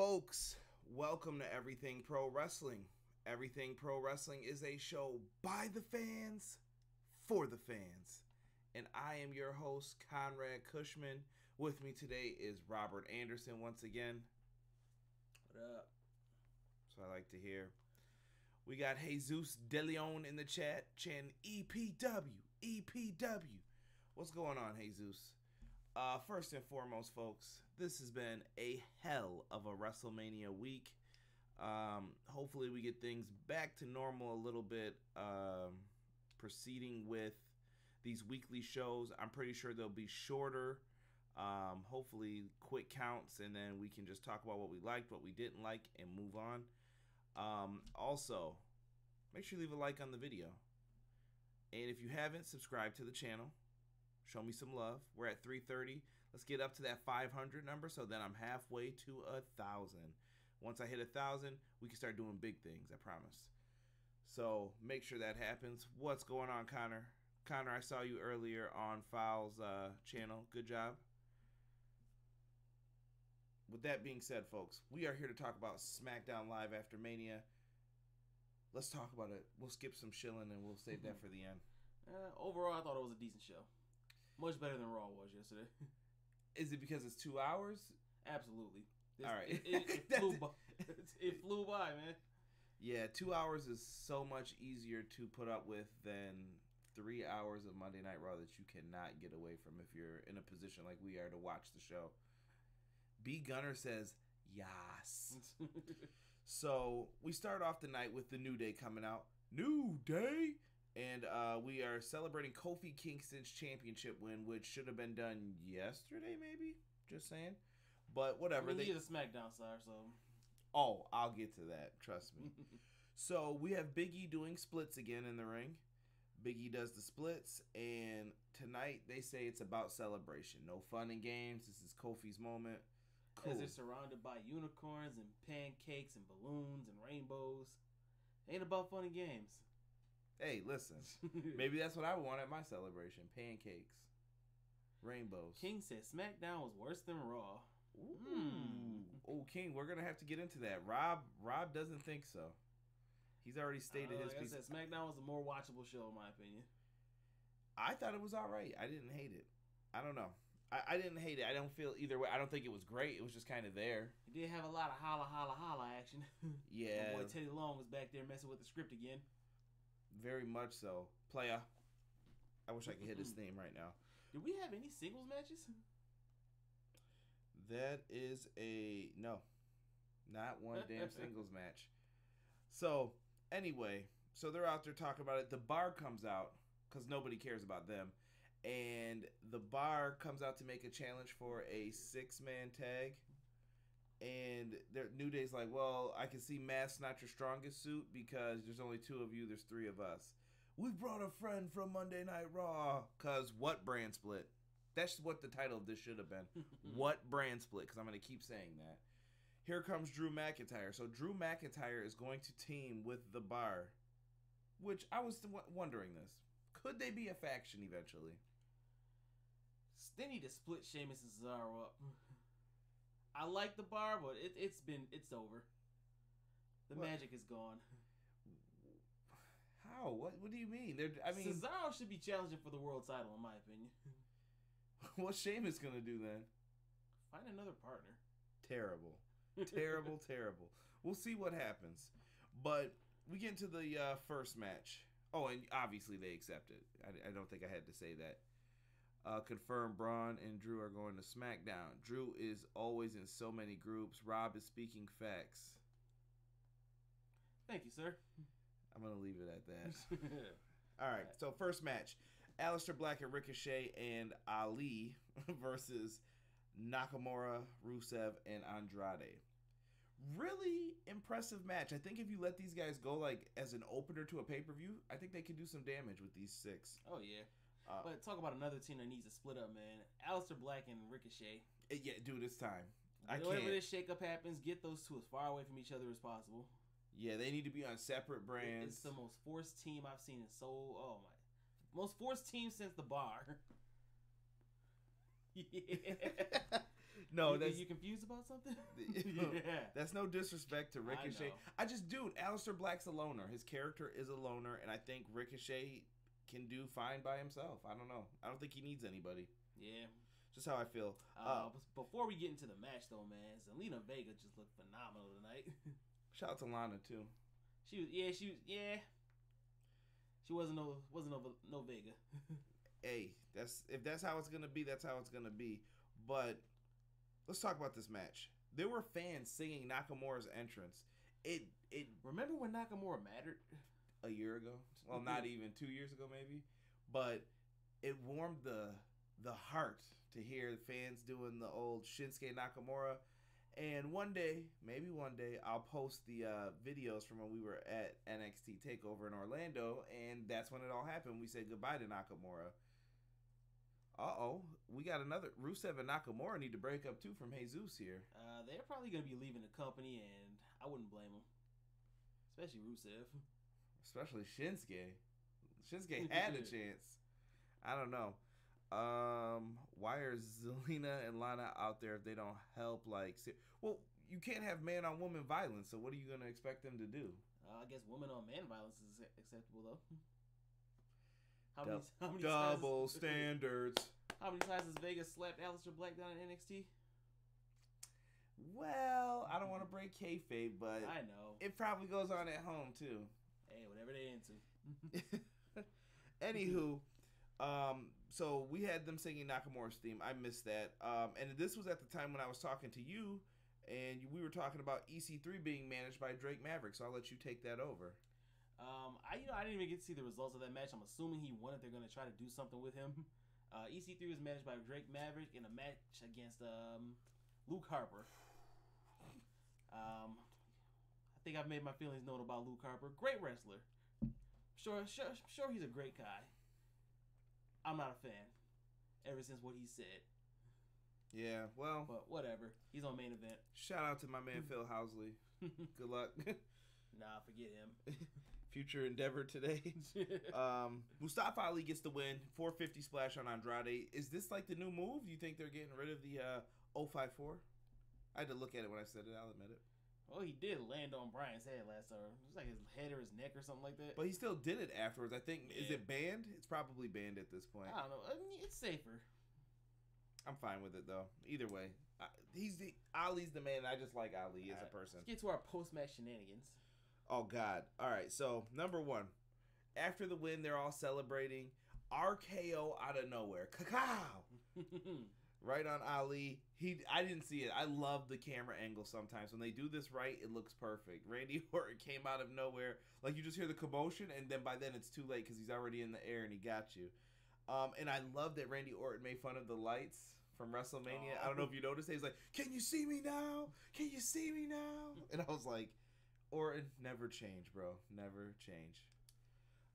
Folks, welcome to Everything Pro Wrestling. Everything Pro Wrestling is a show by the fans, for the fans. And I am your host, Conrad Cushman. With me today is Robert Anderson once again. What up? So I like to hear. We got Jesus De Leon in the chat, chanting EPW, EPW. What's going on, Jesus? First and foremost, folks, this has been a hell of a WrestleMania week. Hopefully we get things back to normal a little bit, proceeding with these weekly shows. I'm pretty sure they'll be shorter, hopefully quick counts, and then we can just talk about what we liked, what we didn't like, and move on. Also, make sure you leave a like on the video. And if you haven't, subscribe to the channel. Show me some love. We're at 330. Let's get up to that 500 number, so then I'm halfway to 1,000. Once I hit 1,000, we can start doing big things, I promise. So make sure that happens. What's going on, Connor? Connor, I saw you earlier on Fowl's channel. Good job. With that being said, folks, we are here to talk about Smackdown Live after Mania. Let's talk about it. We'll skip some shilling and we'll save that for the end. Overall, I thought it was a decent show. Much better than Raw was yesterday. Is it because it's 2 hours? Absolutely. All right. It flew by, man. Yeah, 2 hours is so much easier to put up with than 3 hours of Monday Night Raw that you cannot get away from if you're in a position like we are to watch the show. B. Gunner says, yas. So, we start off the night with the New Day coming out. New Day? And we are celebrating Kofi Kingston's championship win, which should have been done yesterday, maybe? Just saying. But whatever. I mean, he's a SmackDown star, so... Oh, I'll get to that. Trust me. So, we have Big E doing splits again in the ring. Big E does the splits, and tonight they say it's about celebration. No fun and games. This is Kofi's moment. Cool. As they're surrounded by unicorns and pancakes and balloons and rainbows. Ain't about fun and games. Hey, listen. Maybe that's what I want at my celebration. Pancakes. Rainbows. King said SmackDown was worse than Raw. Ooh. Oh, King, we're going to have to get into that. Rob doesn't think so. He's already stated his piece. Like I said, SmackDown was a more watchable show, in my opinion. I thought it was all right. I didn't hate it. I don't know. I didn't hate it. I don't feel either way. I don't think it was great. It was just kind of there. It did have a lot of holla, holla, holla action. Yeah. My boy Teddy Long was back there messing with the script again. Very much so. Playa. I wish I could hit his theme right now. Did we have any singles matches? That is a... No. Not one damn singles match. So, anyway. So, they're out there talking about it. The Bar comes out, because nobody cares about them. And the Bar comes out to make a challenge for a 6-man tag. And New Day's like, well, I can see Mask's not your strongest suit because there's only 2 of you, there's 3 of us. We brought a friend from Monday Night Raw. Because what brand split? That's what the title of this should have been. What brand split? Because I'm going to keep saying that. Here comes Drew McIntyre. So Drew McIntyre is going to team with the Bar. Which I was wondering this. Could they be a faction eventually? They need to split Sheamus and Cesaro up. I like the Bar, but it's over. The magic is gone. How? What do you mean? Cesaro should be challenging for the world title, in my opinion. What's Sheamus gonna do then? Find another partner. Terrible. Terrible. We'll see what happens. But we get into the first match. Oh, and obviously they accept it. I don't think I had to say that. Confirmed Braun and Drew are going to SmackDown. Drew is always in so many groups. Rob is speaking facts. Thank you, sir. I'm going to leave it at that. All right, so first match. Aleister Black and Ricochet and Ali versus Nakamura, Rusev, and Andrade. Really impressive match. I think if you let these guys go like as an opener to a pay-per-view, I think they could do some damage with these 6. Oh, yeah. But talk about another team that needs to split up, man. Aleister Black and Ricochet. Yeah, dude, it's time. Whenever this shakeup happens, get those 2 as far away from each other as possible. Yeah, they need to be on separate brands. It's the most forced team I've seen in most forced team since the Bar. Yeah. No, you confused about something? Yeah. That's no disrespect to Ricochet. I just, dude, Aleister Black's a loner. His character is a loner, and I think Ricochet can do fine by himself. I don't know. I don't think he needs anybody. Yeah. Just how I feel. Before we get into the match, though, man, Zelina Vega just looked phenomenal tonight. Shout out to Lana too. She wasn't no Vega. Hey, if that's how it's gonna be, that's how it's gonna be. But let's talk about this match. There were fans singing Nakamura's entrance. It Remember when Nakamura mattered? A year ago? Well, not even 2 years ago, maybe. But it warmed the heart to hear fans doing the old Shinsuke Nakamura. And one day, maybe one day, I'll post the videos from when we were at NXT TakeOver in Orlando, and that's when it all happened. We said goodbye to Nakamura. We got another. Rusev and Nakamura need to break up too from Jesus here. They're probably going to be leaving the company, and I wouldn't blame them. Especially Rusev. Especially Shinsuke. Shinsuke had a chance. I don't know. Why are Zelina and Lana out there if they don't help? Well, you can't have man on woman violence, so what are you going to expect them to do? I guess woman on man violence is acceptable, though. How many double standards. How many times has Vegas slapped Aleister Black down in NXT? Well, I don't want to break kayfabe, but I know it probably goes on at home too. Hey, whatever they into. Anywho, so we had them singing Nakamura's theme. I missed that. And this was at the time when I was talking to you, and we were talking about EC3 being managed by Drake Maverick. So I'll let you take that over. I didn't even get to see the results of that match. I'm assuming he won. If they're going to try to do something with him. EC3 was managed by Drake Maverick in a match against Luke Harper. I think I've made my feelings known about Luke Harper. Great wrestler. Sure, he's a great guy. I'm not a fan. Ever since what he said. Yeah, well, but whatever. He's on main event. Shout out to my man Phil Housley. Good luck. Nah, forget him. Future endeavor today. Mustafa Ali gets the win. 450 splash on Andrade. Is this like the new move? Do you think they're getting rid of the 054? I had to look at it when I said it. I'll admit it. Well, he did land on Bryan's head last time. It was like his head or his neck or something like that. But he still did it afterwards. I think. Yeah. Is it banned? It's probably banned at this point. I don't know. I mean, it's safer. I'm fine with it though. Either way, Ali's the man. I just like Ali as a person. Let's get to our post-match shenanigans. Oh God! All right. So number one, after the win, they're all celebrating. RKO out of nowhere. Cacao. Right on Ali. I didn't see it. I love the camera angle sometimes. When they do this right, it looks perfect. Randy Orton came out of nowhere. Like, you just hear the commotion, and then by then it's too late because he's already in the air and he got you. And I love that Randy Orton made fun of the lights from WrestleMania. I don't know if you noticed. He's like, can you see me now? Can you see me now? And I was like, Orton, never change, bro. Never change.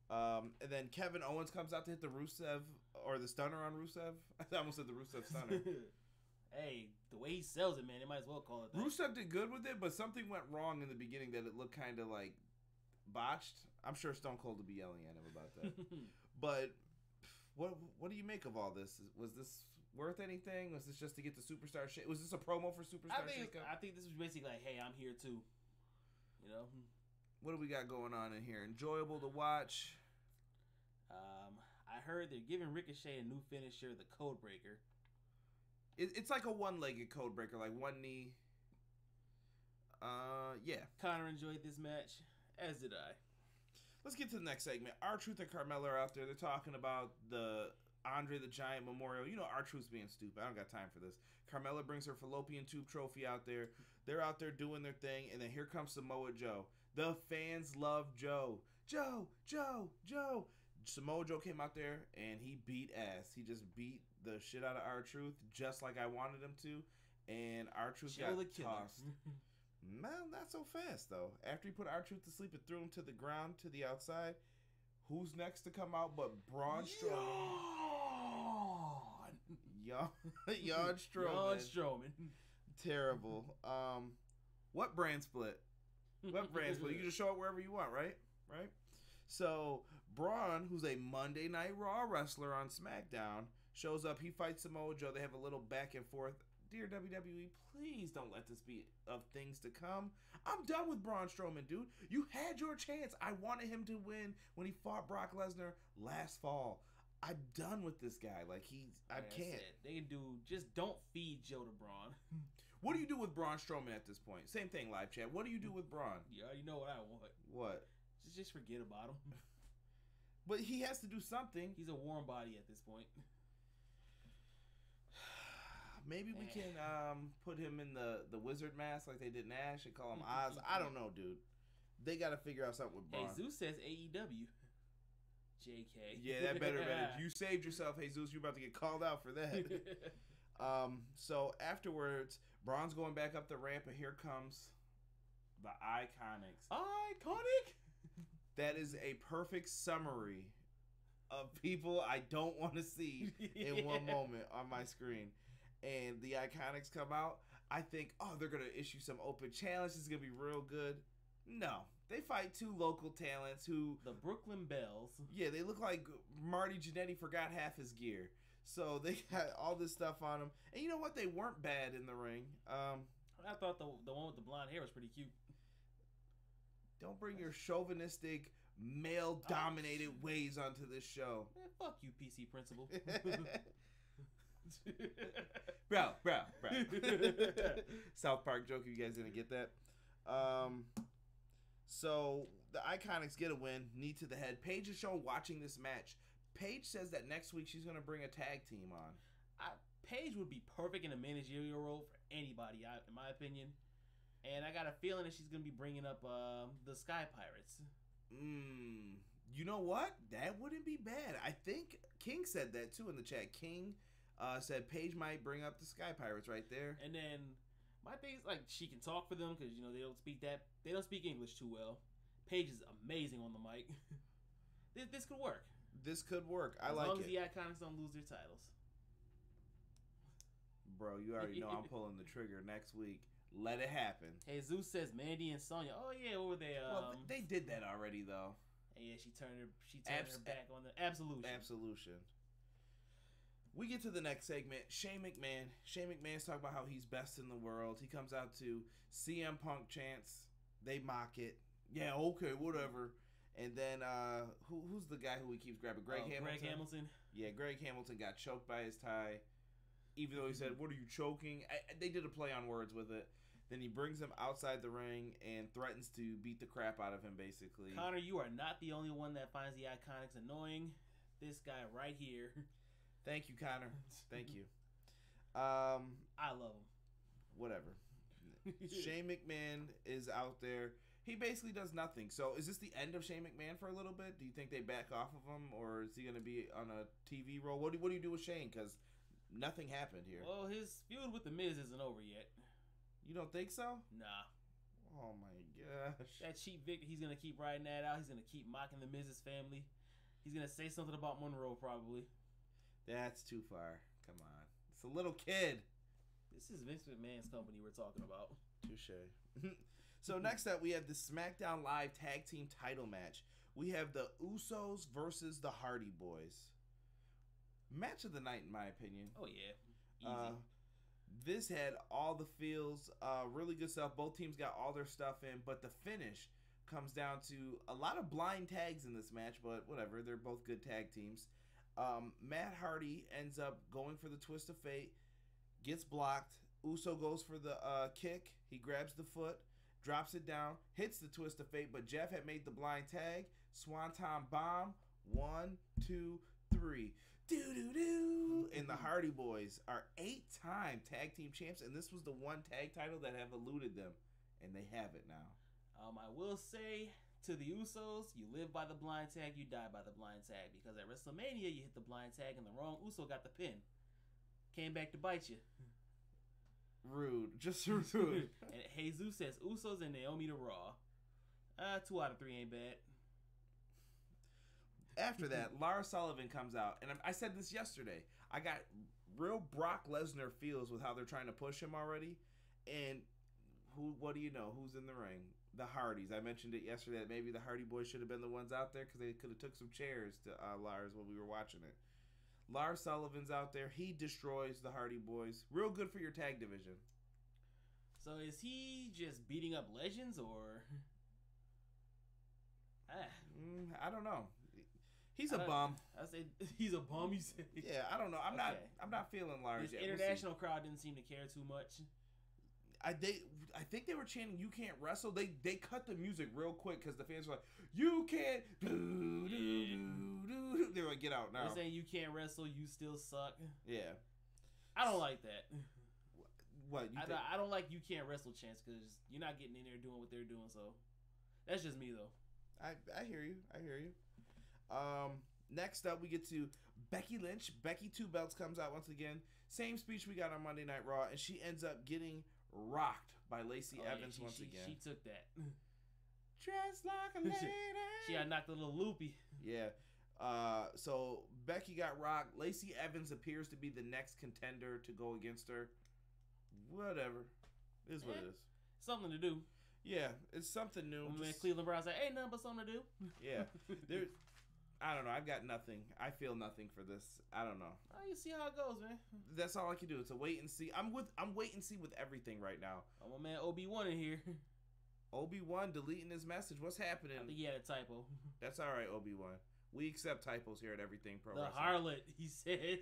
And then Kevin Owens comes out to hit the Rusev, or the stunner on Rusev. I almost said the Rusev stunner. Hey, the way he sells it, man, they might as well call it that. Rusev did good with it, but something went wrong in the beginning that it looked kind of like botched. I'm sure Stone Cold would be yelling at him about that. But what do you make of all this? Was this worth anything? Was this just to get the Superstar shit? Was this a promo for Superstar Shakeup? I think this was basically like, hey, I'm here too. You know? What do we got going on in here? Enjoyable to watch. I heard they're giving Ricochet a new finisher, the Code Breaker. It's like a one-legged Code Breaker, like one knee. Yeah. Connor enjoyed this match, as did I. Let's get to the next segment. R-Truth and Carmella are out there. They're talking about the Andre the Giant Memorial. You know, R-Truth's being stupid. I don't got time for this. Carmella brings her fallopian tube trophy out there. They're out there doing their thing, and then here comes Samoa Joe. The fans love Joe. Joe. Samoa Joe came out there, and he beat ass. He just beat the shit out of R-Truth, just like I wanted him to, and R-Truth got tossed. Man, not so fast, though. After he put R-Truth to sleep and threw him to the ground, to the outside, who's next to come out but Braun Strowman? Yawn Strowman. Terrible. What brand split? What brand split? You can just show it wherever you want, right? Right? So, Braun, who's a Monday Night Raw wrestler on SmackDown, shows up. He fights Samoa Joe. They have a little back and forth. dear WWE, please don't let this be of things to come. I'm done with Braun Strowman, dude. You had your chance. I wanted him to win when he fought Brock Lesnar last fall. I'm done with this guy. I can't. They do. Just don't feed Joe to Braun. What do you do with Braun Strowman at this point? Same thing, live chat. What do you do with Braun? You already know what I want. What? Just forget about him. But he has to do something. He's a warm body at this point. Maybe we can put him in the wizard mask like they did Nash and call him Oz. I don't know, dude. They got to figure out something with Braun. Jesus says AEW. JK. Yeah, that better. You saved yourself, Jesus. You're about to get called out for that. So afterwards, Braun's going back up the ramp, and here comes the Iconics. Iconic? That is a perfect summary of people I don't want to see in one moment on my screen. And the Iconics come out. I think, they're going to issue some open challenge. This is going to be real good. No. They fight two local talents who... The Brooklyn Bells. Yeah, they look like Marty Jannetty forgot half his gear. So they got all this stuff on them. And you know what? They weren't bad in the ring. I thought the one with the blonde hair was pretty cute. Don't bring your chauvinistic, male-dominated ways onto this show. Man, fuck you, PC Principal. bro. South Park joke, you guys didn't get that? So the Iconics get a win, knee to the head. Paige is shown watching this match. Paige says that next week she's going to bring a tag team on. Paige would be perfect in a managerial role for anybody, in my opinion. And I got a feeling that she's going to be bringing up the Sky Pirates. You know what? That wouldn't be bad. I think King said that too in the chat. King said Paige might bring up the Sky Pirates right there. And then my thing is, she can talk for them because, they don't speak English too well. Paige is amazing on the mic. This could work. This could work. I like it. As long as the Iconics don't lose their titles. Bro, you already know I'm pulling the trigger next week. Let it happen. Jesus says Mandy and Sonya. Oh yeah, what were they? Well, they did that already though. Yeah, she turned her back on the Absolution. We get to the next segment. Shane McMahon's talking about how he's best in the world. He comes out to CM Punk chants. They mock it. Yeah, okay, whatever. And then who's the guy who he keeps grabbing? Greg Hamilton. Yeah, Greg Hamilton got choked by his tie. Even though he said, "What are you choking?" They did a play on words with it. Then he brings him outside the ring and threatens to beat the crap out of him, basically. Connor, you are not the only one that finds the Iconics annoying. This guy right here. Thank you, Connor. Thank you. I love him. Whatever. Shane McMahon is out there. He basically does nothing. So is this the end of Shane McMahon for a little bit? Do you think they back off of him, or is he going to be on a TV role? What do you do with Shane? Because nothing happened here. Well, his feud with The Miz isn't over yet. You don't think so? Nah. Oh my gosh. That cheap victory, he's going to keep riding that out. He's going to keep mocking The Miz's family. He's going to say something about Monroe probably. That's too far. Come on. It's a little kid. This is Vince McMahon's company we're talking about. Touche. So next up, we have the SmackDown Live Tag Team title match. We have the Usos versus the Hardy Boys. Match of the night, in my opinion. Oh, yeah. Easy. This had all the feels, really good stuff. Both teams got all their stuff in, but the finish comes down to a lot of blind tags in this match, but whatever. They're both good tag teams. Matt Hardy ends up going for the Twist of Fate, gets blocked. Uso goes for the kick. He grabs the foot, drops it down, hits the Twist of Fate, but Jeff had made the blind tag. Swanton bomb. 1, 2, 3. Do-do-do. And the Hardy Boys are 8-time tag team champs, and this was the one tag title that have eluded them, and they have it now. I will say to the Usos, you live by the blind tag, you die by the blind tag, because at WrestleMania, you hit the blind tag, and the wrong Uso got the pin. Came back to bite you. Rude. Just rude. And Jesus says Usos and Naomi to Raw. 2 out of 3 ain't bad. After that, Lars Sullivan comes out, and I said this yesterday. I got real Brock Lesnar feels with how they're trying to push him already. And what do you know? Who's in the ring? The Hardys. I mentioned it yesterday that maybe the Hardy Boys should have been the ones out there because they could have took some chairs to Lars when we were watching it. Lars Sullivan's out there. He destroys the Hardy Boys. Real good for your tag division. So is he just beating up legends or? I don't know. He's a bum. I say he's a bum. You say? Yeah, I don't know. I'm not feeling Lars yet. The international crowd didn't seem to care too much. I think they were chanting "You can't wrestle." They cut the music real quick because the fans were like, "You can't." They were like, "Get out now." They're saying you can't wrestle. You still suck. Yeah. I don't like that. What? I don't like you can't wrestle chants because you're not getting in there doing what they're doing. So that's just me though. I hear you. Next up, we get to Becky Lynch. Becky 2 Belts comes out once again. Same speech we got on Monday Night Raw, and she ends up getting rocked by Lacey Evans once again. She took that. Dressed like a lady. She got knocked a little loopy. Yeah. So Becky got rocked. Lacey Evans appears to be the next contender to go against her. Whatever. It is what it is. Something to do. Yeah, it's something new. Man, Cleveland Browns like, ain't nothing but something to do. Yeah. I don't know. I've got nothing. I feel nothing for this. I don't know. Oh, you see how it goes, man. That's all I can do. It's a wait and see. I'm wait and see with everything right now. Oh, my man Obi-Wan in here. Obi-Wan deleting his message. What's happening? I think he had a typo. That's all right, Obi-Wan. We accept typos here at Everything Pro Wrestling. The harlot, he says.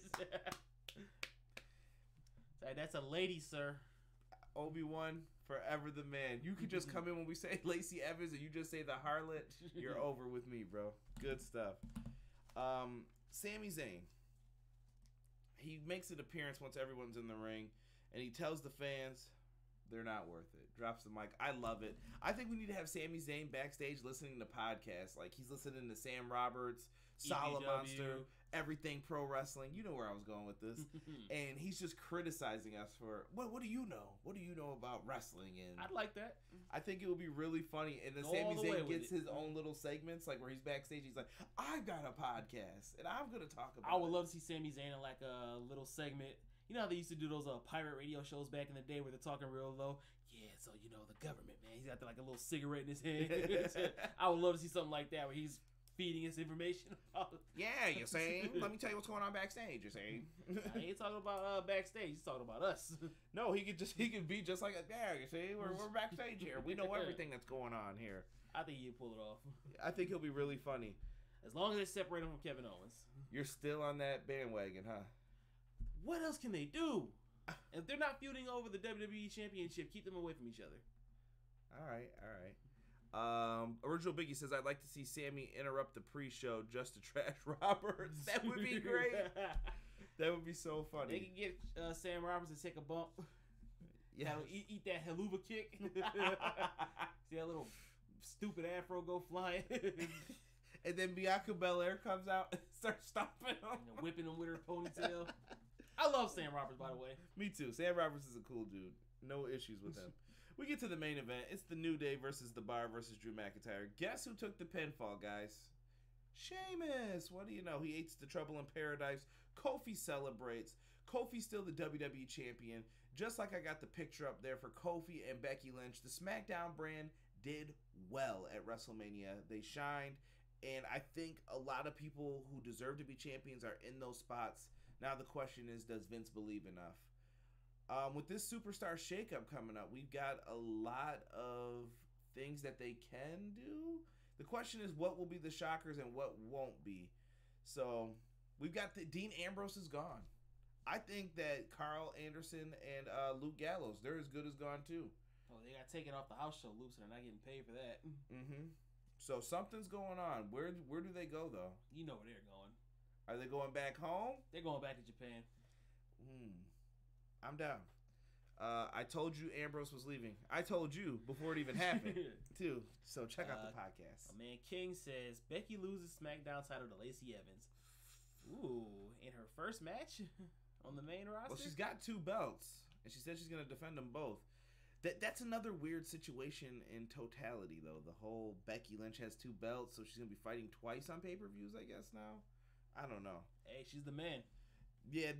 Sorry, that's a lady, sir. Obi-Wan, forever the man. You could just come in when we say Lacey Evans and you just say the harlot. You're over with me, bro. Good stuff. Sami Zayn. He makes an appearance once everyone's in the ring, and he tells the fans they're not worth it. Drops the mic. I love it. I think we need to have Sami Zayn backstage listening to podcasts. Like, he's listening to Sam Roberts, Solid Monster, Everything Pro Wrestling. You know where I was going with this. And he's just criticizing us for, what do you know? What do you know about wrestling? And I'd like that. I think it would be really funny. And then Sami Zayn gets his own little segments, like where he's backstage. He's like, I've got a podcast, and I'm going to talk about it. I would love to see Sami Zayn in like a little segment. You know how they used to do those pirate radio shows back in the day where they're talking real low? Yeah, so, you know, the government, man. He's got like a little cigarette in his hand. I would love to see something like that where he's feeding us information about it. Yeah, you're saying? Let me tell you what's going on backstage, you're saying? He ain't talking about backstage. He's talking about us. No, he could be just like, yeah, you see? We're backstage here. We know everything that's going on here. I think he'd pull it off. I think he'll be really funny. As long as they separate him from Kevin Owens. You're still on that bandwagon, huh? What else can they do? If they're not feuding over the WWE Championship, keep them away from each other. All right. Original Biggie says, I'd like to see Sammy interrupt the pre-show just to trash Roberts. That would be great. That would be so funny. They can get Sam Roberts to take a bump. Yeah. Eat that haluva kick. See that little stupid afro go flying. And then Bianca Belair comes out and starts stomping him. And whipping him with her ponytail. I love Sam Roberts, by the way. Me too. Sam Roberts is a cool dude. No issues with him. We get to the main event. It's the New Day versus The Bar versus Drew McIntyre. Guess who took the pinfall, guys? Sheamus. What do you know? He hates the Trouble in Paradise. Kofi celebrates. Kofi's still the WWE champion. Just like I got the picture up there for Kofi and Becky Lynch. The Smackdown brand did well at WrestleMania. They shined. And I think a lot of people who deserve to be champions are in those spots. Now the question is, does Vince believe enough? With this superstar shakeup coming up, we've got a lot of things that they can do. The question is, what will be the shockers and what won't be? So we've got Dean Ambrose is gone. I think that Carl Anderson and Luke Gallows, they're as good as gone too. Oh, they got taken off the house show loops and they're not getting paid for that. Mm-hmm. So something's going on. Where do they go though? You know where they're going. Are they going back home? They're going back to Japan. I'm down. I told you Ambrose was leaving. I told you before it even happened, too. So check out the podcast. My man King says, Becky loses SmackDown title to Lacey Evans. Ooh, in her first match on the main roster? Well, she's got 2 belts, and she said she's going to defend them both. That's another weird situation in totality, though. The whole Becky Lynch has 2 belts, so she's going to be fighting twice on pay-per-views, I guess, now. I don't know. Hey, she's the man. Yeah,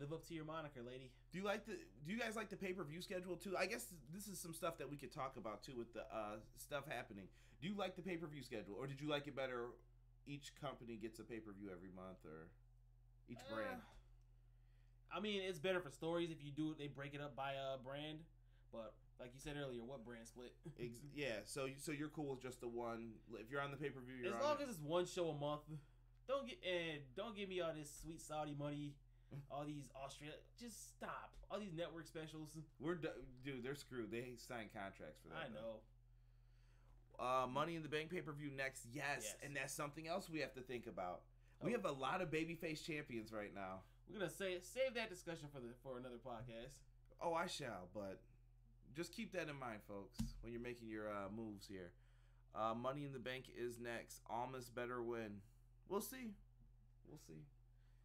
live up to your moniker, lady. Do you guys like the pay-per-view schedule too? I guess this is some stuff that we could talk about too with the stuff happening. Do you like the pay-per-view schedule, or did you like it better? Each company gets a pay-per-view every month, or each brand. I mean, it's better for stories if you do it. They break it up by a brand, but like you said earlier, what brand split? Yeah, so you're cool with just the one. If you're on the pay-per-view, as long as it's one show a month. Don't give me all this sweet Saudi money, all these Australia. Just stop. All these network specials. Dude, they're screwed. They signed contracts for that. I know. Money in the Bank pay-per-view next. Yes, and that's something else we have to think about. We have a lot of babyface champions right now. We're gonna save that discussion for another podcast. Oh, I shall, but just keep that in mind, folks, when you're making your moves here. Money in the Bank is next. Almas better win. We'll see.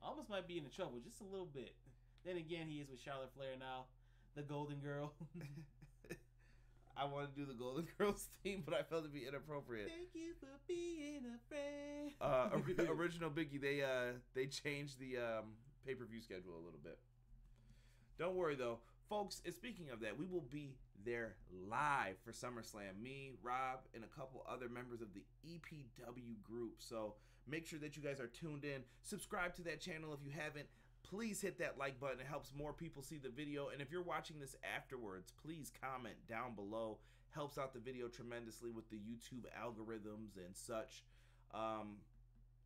Almas might be in trouble just a little bit. Then again, he is with Charlotte Flair now, the Golden Girl. I want to do the Golden Girls theme, but I felt it to be inappropriate. Thank you for being a friend. Original Biggie, they changed the pay-per-view schedule a little bit. Don't worry though, folks. Speaking of that, we will be there live for SummerSlam. Me, Rob, and a couple other members of the EPW group. So make sure that you guys are tuned in. Subscribe to that channel if you haven't. Please hit that like button. It helps more people see the video. And if you're watching this afterwards, please comment down below. Helps out the video tremendously with the YouTube algorithms and such.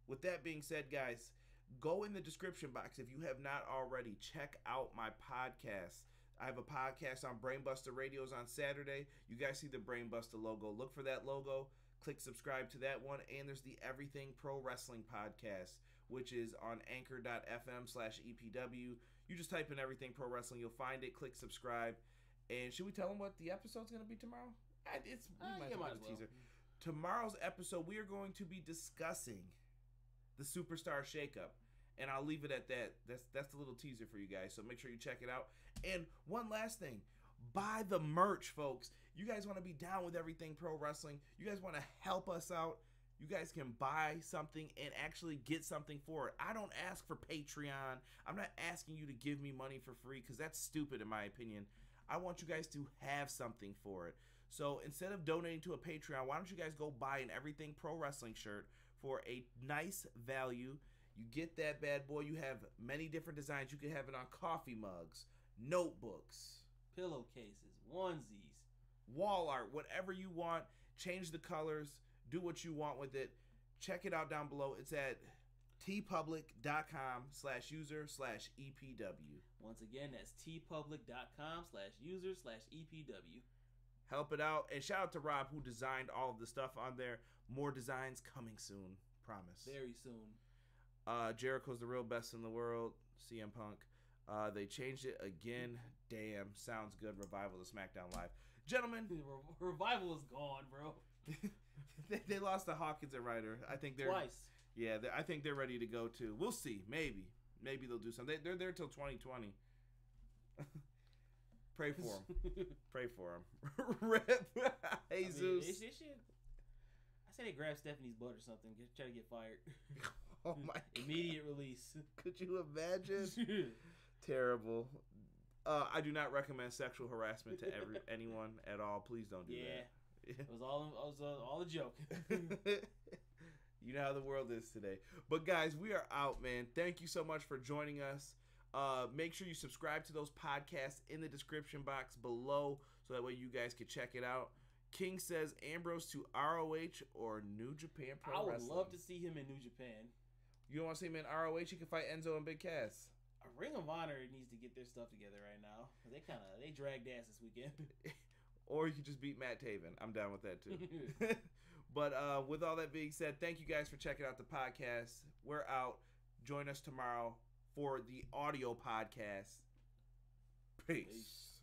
With that being said, guys, go in the description box if you have not already. Check out my podcast. I have a podcast on Brainbuster Radios on Saturday. You guys see the Brainbuster logo. Look for that logo. Click subscribe to that one. And there's the Everything Pro Wrestling podcast, which is on anchor.fm/EPW. You just type in Everything Pro Wrestling. You'll find it. Click subscribe. And should we tell them what the episode's going to be tomorrow? We might as well. Teaser. Tomorrow's episode, we are going to be discussing the Superstar Shakeup. And I'll leave it at that. That's the little teaser for you guys. So make sure you check it out. And one last thing. Buy the merch, folks. You guys want to be down with Everything Pro Wrestling. You guys want to help us out. You guys can buy something and actually get something for it. I don't ask for Patreon. I'm not asking you to give me money for free because that's stupid in my opinion. I want you guys to have something for it. So instead of donating to a Patreon, why don't you guys go buy an Everything Pro Wrestling shirt for a nice value. You get that bad boy. You have many different designs. You can have it on coffee mugs, notebooks, pillowcases, onesies, wall art, whatever you want. Change the colors. Do what you want with it. Check it out down below. It's at tpublic.com/user/EPW. Once again, that's tpublic.com/user/EPW. Help it out. And shout out to Rob, who designed all of the stuff on there. More designs coming soon. Promise. Very soon. Jericho's the real best in the world. CM Punk. They changed it again. Damn. Sounds good. Revival of SmackDown Live. Gentlemen. Revival is gone, bro. They lost to Hawkins and Ryder. I think they're twice. Yeah, I think they're ready to go too. We'll see. Maybe they'll do something. They're there till 2020. Pray for them. Pray for them. Rip Jesus. I say they grab Stephanie's butt or something. Try to get fired. Oh my! Immediate release. Could you imagine? Terrible. I do not recommend sexual harassment to anyone at all. Please don't do that. It was all a joke. You know how the world is today. But guys, we are out, man. Thank you so much for joining us. Make sure you subscribe to those podcasts in the description box below so that way you guys can check it out. King says Ambrose to ROH or New Japan Pro Wrestling. I would love to see him in New Japan. You don't want to see him in ROH? He can fight Enzo and Big Cass. Ring of Honor needs to get their stuff together right now. They dragged ass this weekend. Or you could just beat Matt Taven. I'm down with that too. But with all that being said, thank you guys for checking out the podcast. We're out. Join us tomorrow for the audio podcast. Peace.